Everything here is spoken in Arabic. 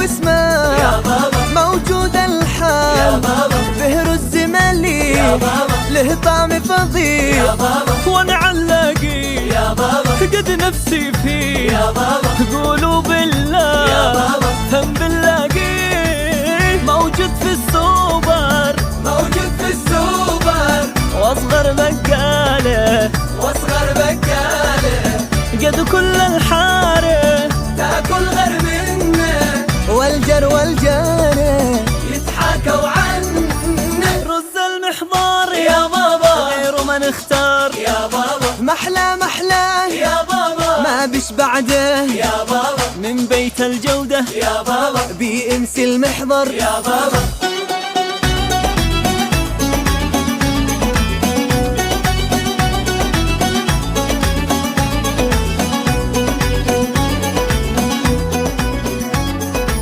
واسمه يا بابا موجود الحال يا بابا به رز ملي يا بابا له طعم فظيع يا بابا وانا علاقي يا بابا قد نفسي فيه يا بابا قولوا بالله يا بابا هم بنلاقيه موجود في السوبر موجود في السوبر واصغر بقاله قد كل الحاره تاكل غير منه والجر والجانه يتحاكوا عنه رز المحضار يا بابا غيره ما نختار يا بابا محلى محلاه يا بابا ما بش بعده يا بابا من بيت الجودة يا بابا بيمسي المحضر يا بابا